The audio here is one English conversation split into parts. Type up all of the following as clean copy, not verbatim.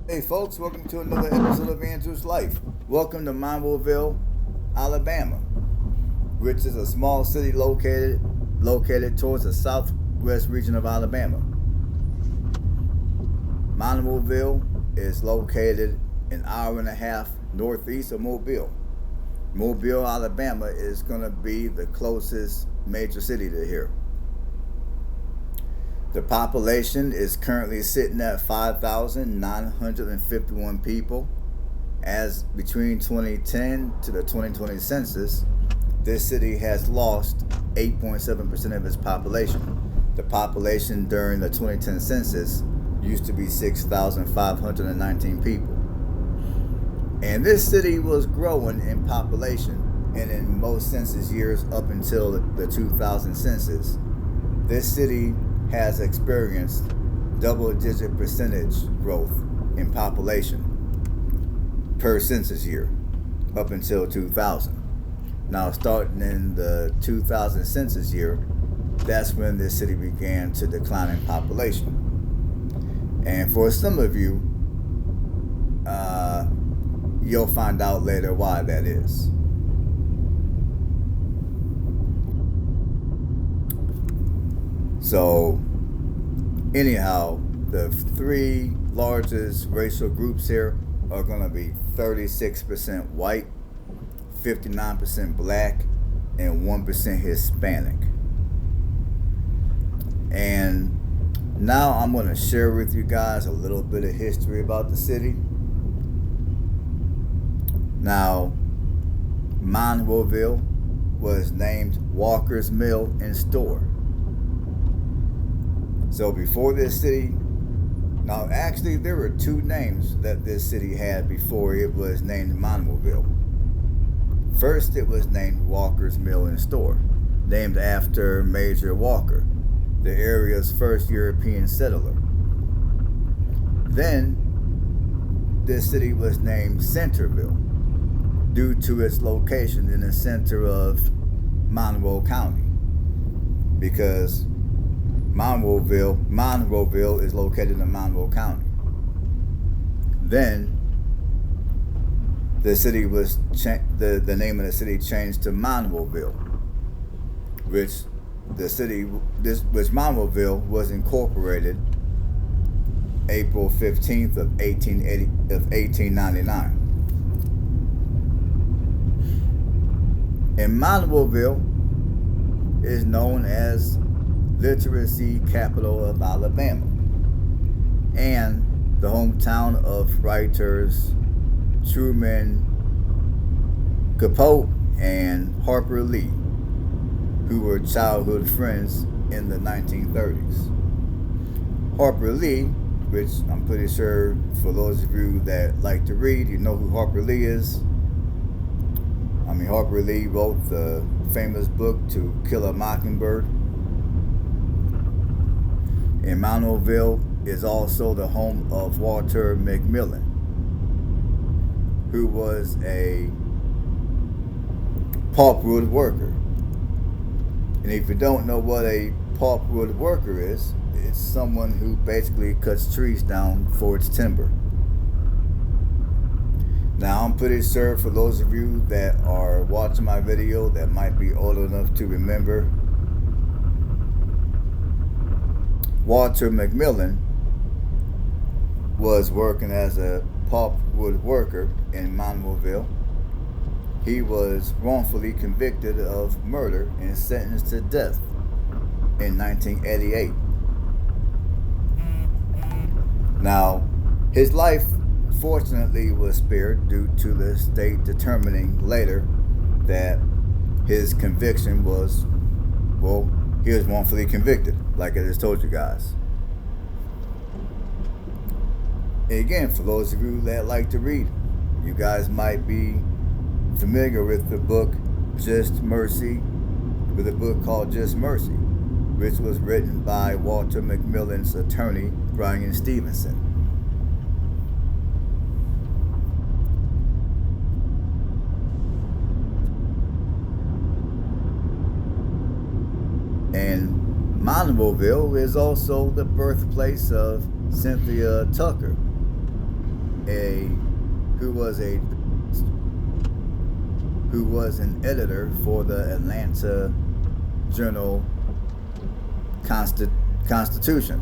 Hey folks, welcome to another episode of Andrew's Life. Welcome to Monroeville, Alabama, which is a small city located towards the southwest region of Alabama. Monroeville is located an hour and a half northeast of Mobile. Mobile, Alabama is going to be the closest major city to here. The population is currently sitting at 5,951 people. As between 2010 to the 2020 census, this city has lost 8.7% of its population. The population during the 2010 census used to be 6,519 people. And this city was growing in population, and in most census years up until the 2000 census, this city has experienced double-digit percentage growth in population per census year up until 2000. Now, starting in the 2000 census year, that's when this city began to decline in population. And for some of you, you'll find out later why that is. So, anyhow, the three largest racial groups here are going to be 36% white, 59% black, and 1% Hispanic. And now I'm going to share with you guys a little bit of history about the city. Now, Monroeville was named Walker's Mill and Store. So before this city, now actually there were two names that this city had before it was named Monroeville. First it was named Walker's Mill and Store, named after Major Walker, the area's first European settler. Then this city was named Centerville due to its location in the center of Monroe County, because Monroeville is located in Monroe County. Then the city was the name of the city changed to Monroeville, which Monroeville was incorporated April 15th of 1899. And Monroeville is known as literacy capital of Alabama and the hometown of writers Truman Capote and Harper Lee, who were childhood friends in the 1930s. Harper Lee, which I'm pretty sure for those of you that like to read, you know who Harper Lee is. Harper Lee wrote the famous book To Kill a Mockingbird. And Monroeville is also the home of Walter McMillan, who was a pulpwood worker. And if you don't know what a pulpwood worker is, it's someone who basically cuts trees down for its timber. Now, I'm pretty sure for those of you that are watching my video that might be old enough to remember, Walter McMillan was working as a pulpwood worker in Monroeville. He was wrongfully convicted of murder and sentenced to death in 1988. Now, his life fortunately was spared due to the state determining later that his conviction was, he was wrongfully convicted, like I just told you guys. And again, for those of you that like to read, you guys might be familiar with the book with a book called Just Mercy, which was written by Walter McMillan's attorney, Brian Stevenson. And Monroeville is also the birthplace of Cynthia Tucker, a who was a who was an editor for the Atlanta Journal Constitution.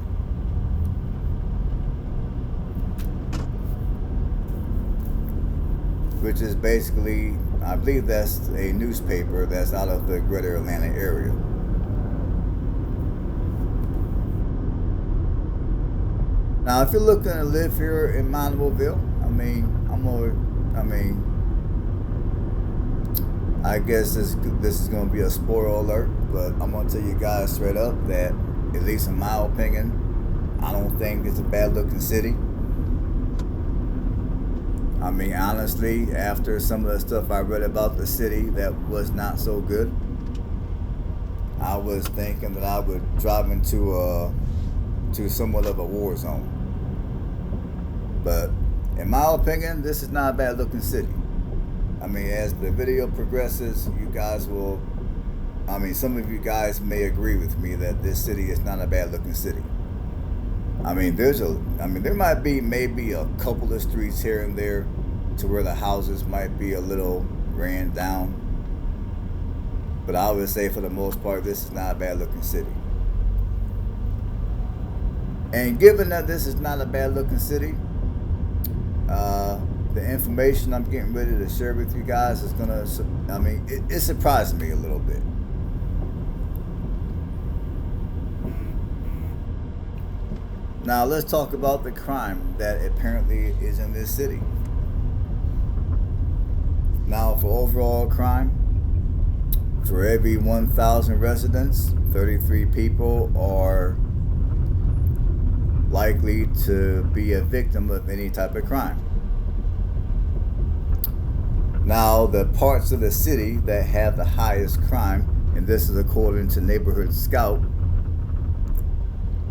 Which is basically, I believe that's a newspaper that's out of the greater Atlanta area. Now, if you're looking to live here in Monroeville, I guess this is going to be a spoiler alert, but I'm going to tell you guys straight up that, at least in my opinion, I don't think it's a bad looking city. I mean, honestly, after some of the stuff I read about the city that was not so good, I was thinking that I would drive into somewhat of a war zone. But in my opinion, this is not a bad looking city. I mean, as the video progresses, you guys will, some of you guys may agree with me that this city is not a bad looking city. There might be maybe a couple of streets here and there to where the houses might be a little ran down. But I would say for the most part, this is not a bad looking city. And given that this is not a bad looking city, the information I'm getting ready to share with you guys is it surprised me a little bit. Now let's talk about the crime that apparently is in this city. Now, for overall crime, for every 1,000 residents, 33 people are likely to be a victim of any type of crime. Now, the parts of the city that have the highest crime, and this is according to Neighborhood Scout,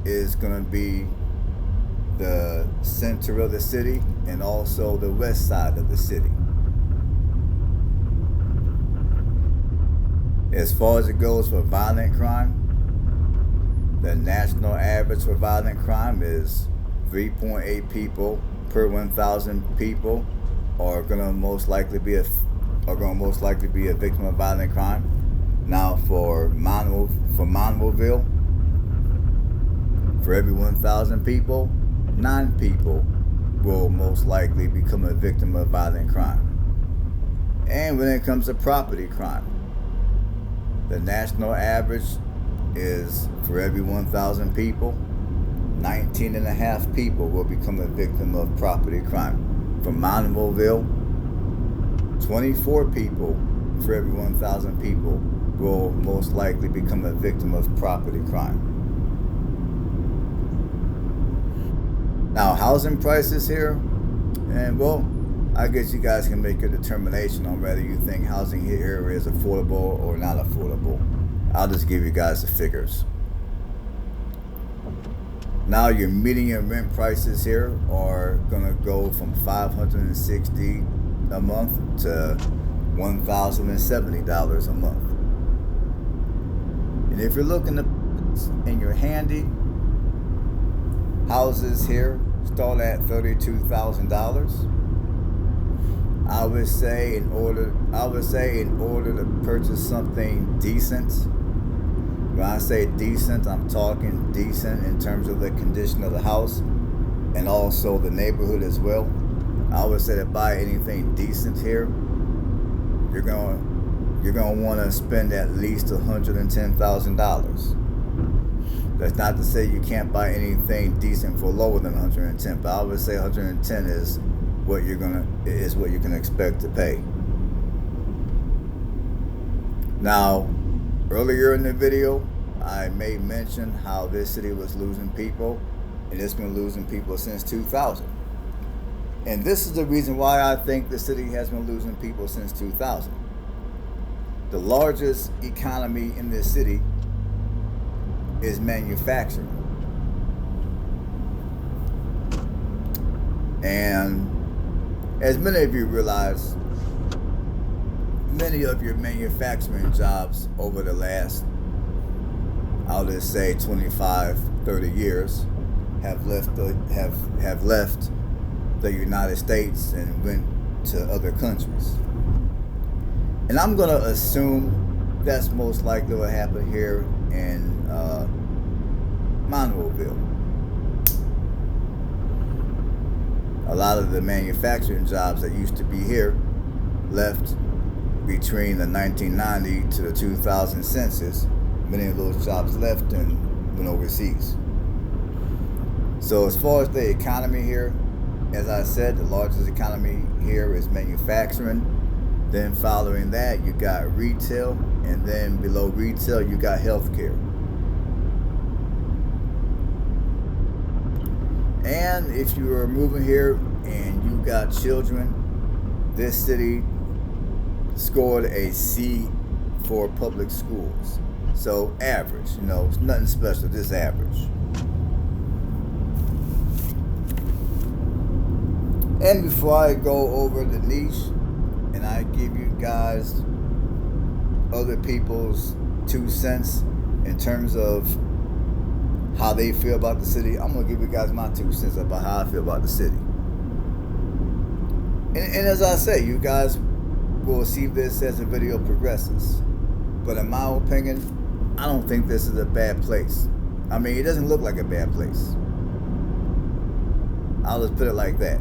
is going to be the center of the city and also the west side of the city. As far as it goes for violent crime, the national average for violent crime is 3.8 people per 1,000 people are going to most likely be a victim of violent crime. Now, for Monroeville, for every 1,000 people, 9 people will most likely become a victim of violent crime. And when it comes to property crime, the national average is for every 1,000 people, 19.5 people will become a victim of property crime. From Monroeville, 24 people for every 1,000 people will most likely become a victim of property crime. Now, housing prices here, and I guess you guys can make a determination on whether you think housing here is affordable or not affordable. I'll just give you guys the figures. Now, your median rent prices here are going to go from $560 a month to $1,070 a month. And if you're looking in your handy, houses here start at $32,000. I would say in order to purchase something decent. When I say decent, I'm talking decent in terms of the condition of the house and also the neighborhood as well. I would say to buy anything decent here, you're gonna want to spend at least $110,000. That's not to say you can't buy anything decent for lower than 110, but I would say 110 is what you can expect to pay. Now, earlier in the video, I made mention how this city was losing people, and it's been losing people since 2000. And this is the reason why I think the city has been losing people since 2000. The largest economy in this city is manufacturing. And as many of you realize, many of your manufacturing jobs over the last, I'll just say 25, 30 years have left the United States and went to other countries. And I'm going to assume that's most likely what happened here in Monroeville. A lot of the manufacturing jobs that used to be here left between the 1990 to the 2000 census. Many of those jobs left and went overseas. So as far as the economy here, as I said, the largest economy here is manufacturing. Then following that, you got retail, and then below retail, you got healthcare. And if you are moving here and you got children, this city scored a C for public schools. So average, it's nothing special, just average. And before I go over the niche and I give you guys other people's 2 cents in terms of how they feel about the city, I'm going to give you guys my 2 cents about how I feel about the city. And as I say, you guys will see this as the video progresses. But in my opinion, I don't think this is a bad place. I mean, it doesn't look like a bad place. I'll just put it like that.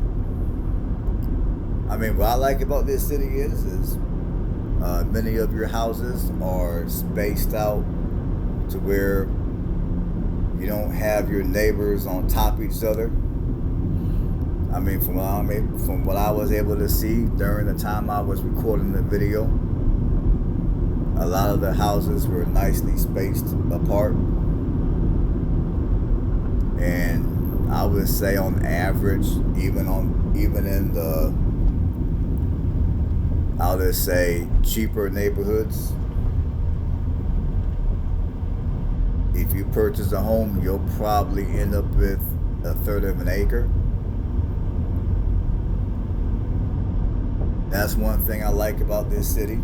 I mean, what I like about this city is many of your houses are spaced out to where you don't have your neighbors on top of each other. I mean, from what I was able to see during the time I was recording the video, a lot of the houses were nicely spaced apart. And I would say on average, even in the, I'll just say, cheaper neighborhoods, if you purchase a home, you'll probably end up with 1/3 of an acre. That's one thing I like about this city.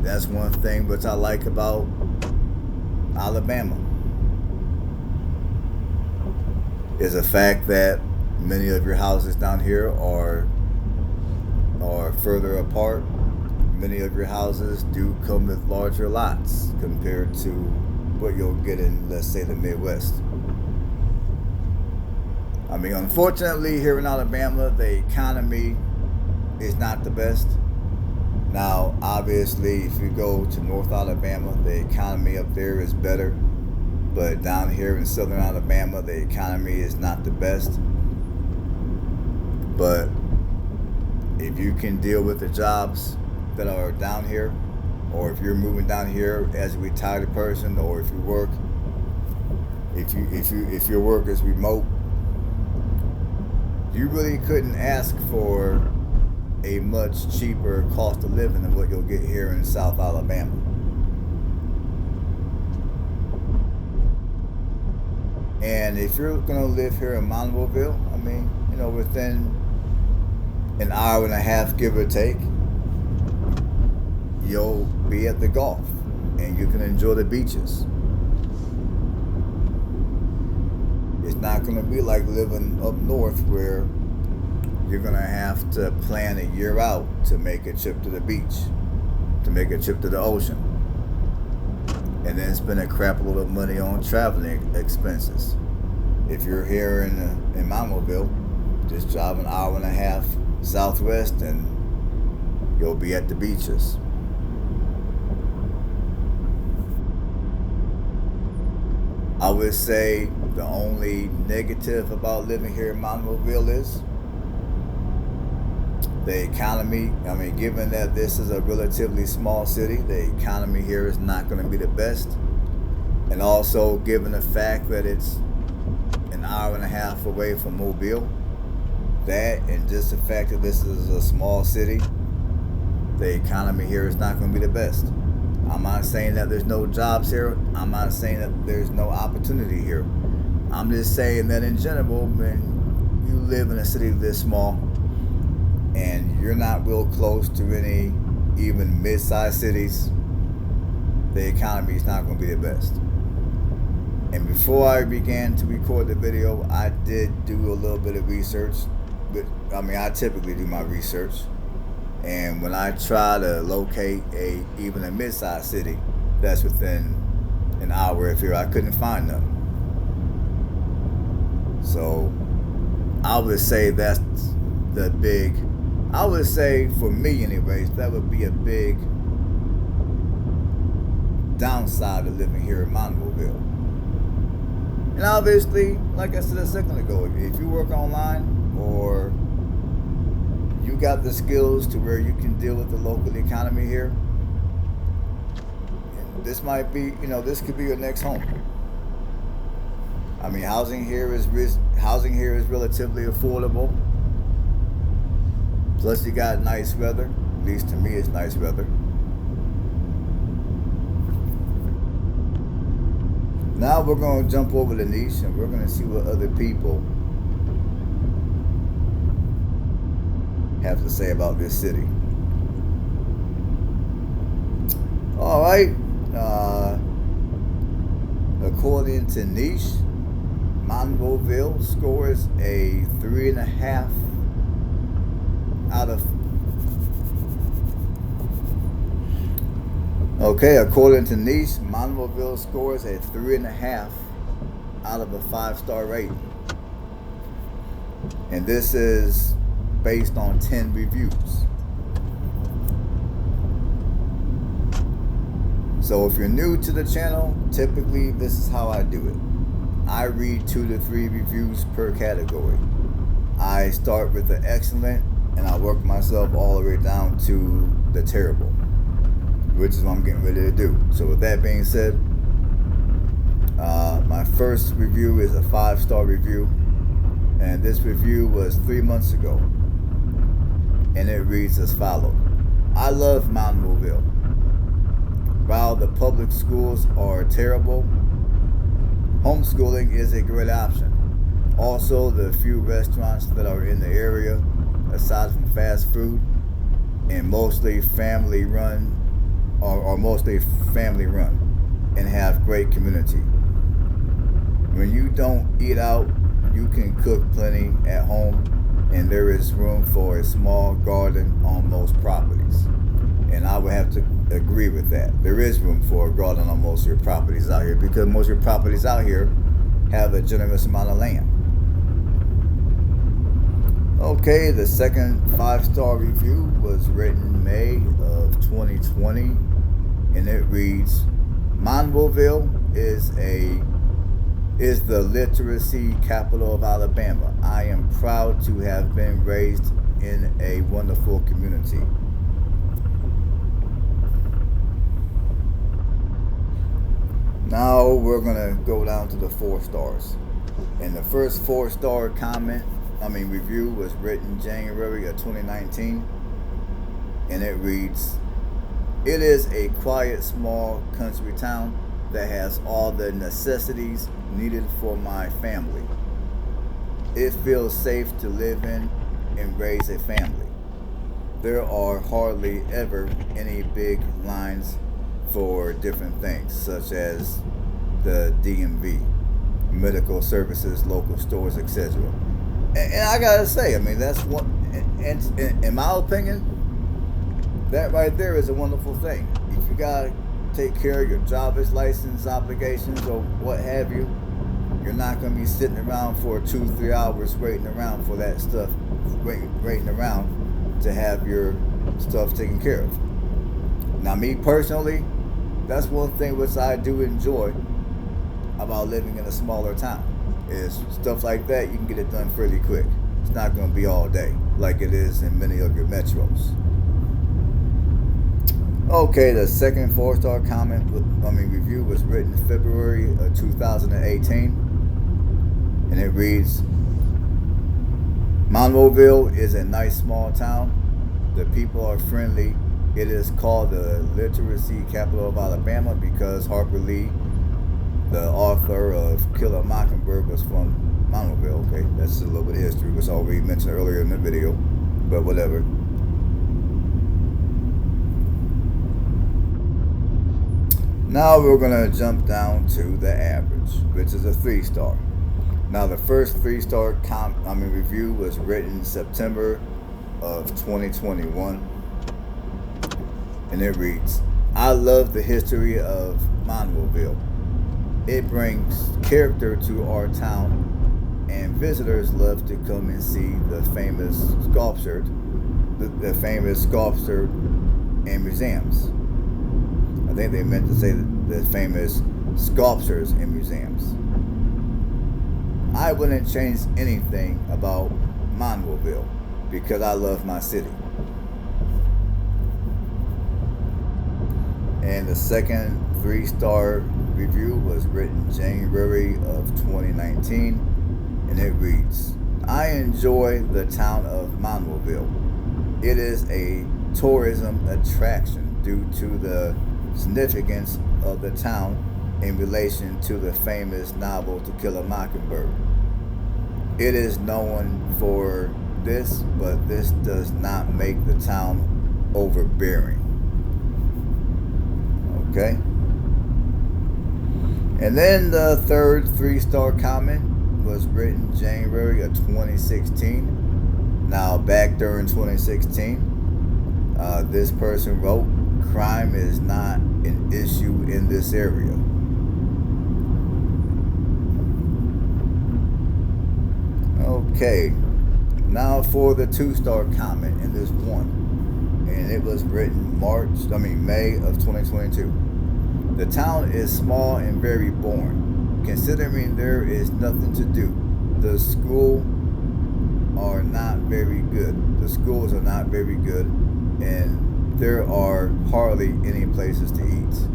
That's one thing which I like about Alabama, is the fact that many of your houses down here are further apart. Many of your houses do come with larger lots compared to what you'll get in, let's say, the Midwest. I mean, unfortunately, here in Alabama, the economy is not the best. Now, obviously, if you go to North Alabama, the economy up there is better. But down here in Southern Alabama, the economy is not the best. But if you can deal with the jobs that are down here, or if you're moving down here as a retired person, or if your work is remote, you really couldn't ask for a much cheaper cost of living than what you'll get here in South Alabama. And if you're gonna live here in Monroeville, I mean, within an hour and a half, give or take, you'll be at the Gulf and you can enjoy the beaches. It's not gonna be like living up north where you're gonna have to plan a year out to make a trip to the beach, to make a trip to the ocean, and then spend a crap load of money on traveling expenses. If you're here in Monroeville, just drive an hour and a half southwest and you'll be at the beaches. I would say the only negative about living here in Monroeville is the economy. I mean, given that this is a relatively small city, the economy here is not going to be the best. And also, given the fact that it's an hour and a half away from Mobile, that and just the fact that this is a small city, the economy here is not going to be the best. I'm not saying that there's no jobs here. I'm not saying that there's no opportunity here. I'm just saying that in general, when you live in a city this small and you're not real close to any even mid-sized cities, the economy is not going to be the best. And before I began to record the video, I did do a little bit of research but I mean, I typically do my research, and when I try to locate even a mid-sized city that's within an hour of here, I couldn't find none. So I would say that's the big. I would say for me, anyways, that would be a big downside of living here in Monroeville. And obviously, like I said a second ago, if you work online or you got the skills to where you can deal with the local economy here, this might be, this could be your next home. I mean, housing here is relatively affordable. Plus, you got nice weather. At least to me, it's nice weather. Now we're going to jump over the niche and we're going to see what other people have to say about this city. All right. According to niche, Monroeville scores a 3.5 out of. Okay, according to niche, Monroeville scores a 3.5 out of a 5-star rating, and this is based on 10 reviews. So if you're new to the channel, typically this is how I do it. I read 2 to 3 reviews per category. I start with the excellent and I work myself all the way down to the terrible, which is what I'm getting ready to do. So with that being said, my first review is a 5-star review, and this review was 3 months ago, and it reads as follows. I love Monroeville. While the public schools are terrible, homeschooling is a great option. Also, the few restaurants that are in the area, aside from fast food, and mostly family run, are mostly family run, and have great community. When you don't eat out, you can cook plenty at home, and there is room for a small garden on most properties. And I would have to agree with that. There is room for a garden on most of your properties out here, because most of your properties out here have a generous amount of land. Okay, the second 5-star review was written May of 2020, and it reads, Monroeville is the literacy capital of Alabama. I am proud to have been raised in a wonderful community. Now we're gonna go down to the 4 stars. And the first 4-star review was written January of 2019, and it reads, it is a quiet, small country town that has all the necessities needed for my family. It feels safe to live in and raise a family. There are hardly ever any big lines for different things, such as the DMV, medical services, local stores, etc. And I gotta say, I mean, that's one, and in my opinion, that right there is a wonderful thing. If you gotta take care of your driver's license obligations or what have you, you're not gonna be sitting around for 2-3 hours waiting around for that stuff, waiting around to have your stuff taken care of. Now, me personally, that's one thing which I do enjoy about living in a smaller town, is stuff like that. You can get it done fairly quick. It's not going to be all day like it is in many of your metros. Okay, the second 4-star review was written in February of 2018, and it reads, Monroeville is a nice small town. The people are friendly. It is called the literacy capital of Alabama because Harper Lee, the author of Kill a Mockingbird, was from Monroeville. Okay, that's a little bit of history, which I already mentioned earlier in the video, but whatever. Now we're going to jump down to the average, which is a 3-star. Now, the first three-star review was written September of 2021, and it reads, "I love the history of Monroeville. It brings character to our town, and visitors love to come and see the famous sculpture and museums." I think they meant to say the famous sculptures and museums. I wouldn't change anything about Monroeville because I love my city. And the second three-star review was written January of 2019, and it reads, "I enjoy the town of Monroeville. It is a tourism attraction due to the significance of the town in relation to the famous novel To Kill a Mockingbird. It is known for this, but this does not make the town overbearing." Okay? And then the third three-star comment was written January of 2016. Now, back during 2016, this person wrote, "Crime is not an issue in this area." Okay, now for the two-star comment in this one, and it was written May of 2022. "The town is small and very boring, considering there is nothing to do. The schools are not very good, and there are hardly any places to eat."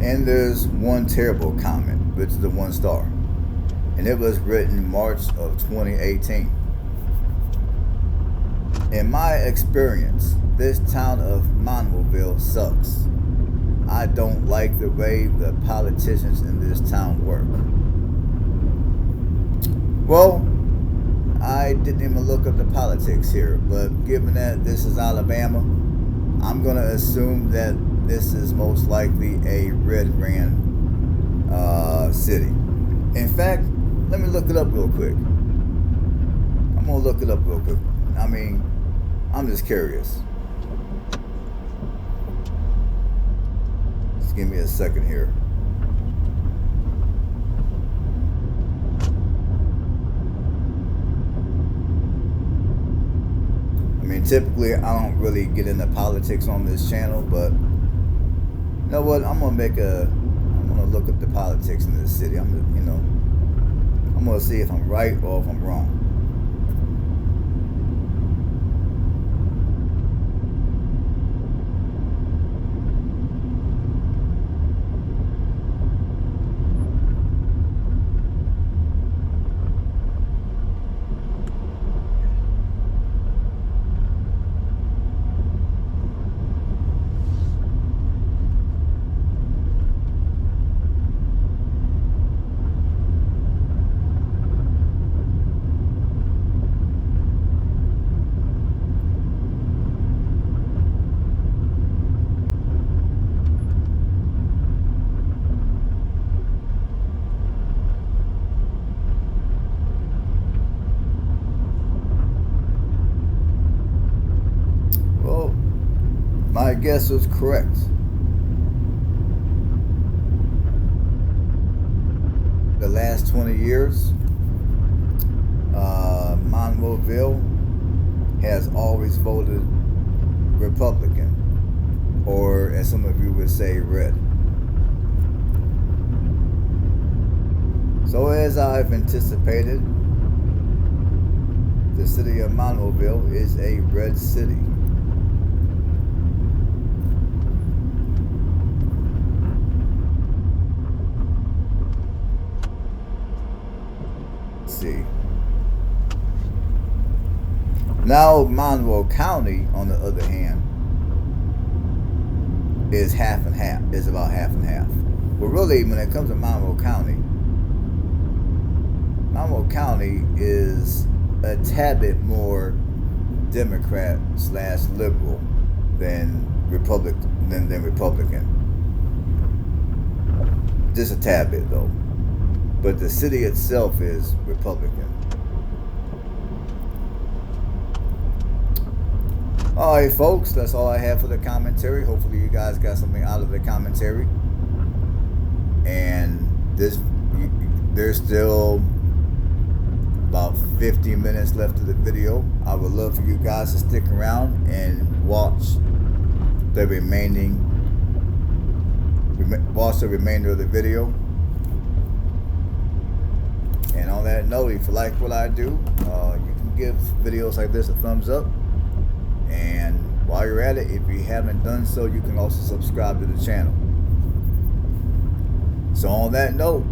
And there's one terrible comment, which is the 1 star. And it was written March of 2018. "In my experience, this town of Monroeville sucks. I don't like the way the politicians in this town work." Well, I didn't even look up the politics here, but given that this is Alabama, I'm going to assume that this is most likely a red-ran city. In fact, let me look it up real quick. I'm going to look it up real quick. I'm just curious. Just give me a second here. Typically, I don't really get into politics on this channel, but you know what? I'm gonna look up the politics in this city. I'm gonna see if I'm right or if I'm wrong. My guess was correct. The last 20 years, Monroeville has always voted Republican, or as some of you would say, red. So as I've anticipated, the city of Monroeville is a red city. See. Now, Monroe County, on the other hand, is half and half. It's about half and half. But really, when it comes to Monroe County is a tad bit more Democrat/liberal than Republican. just a tad bit though. But the city itself is Republican. Alright folks, that's all I have for the commentary. Hopefully you guys got something out of the commentary. And there's still about 50 minutes left of the video. I would love for you guys to stick around and watch the remainder of the video. And on that note, if you like what I do, you can give videos like this a thumbs up. And while you're at it, if you haven't done so, you can also subscribe to the channel. So on that note,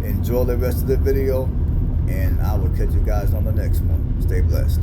enjoy the rest of the video, and I will catch you guys on the next one. Stay blessed.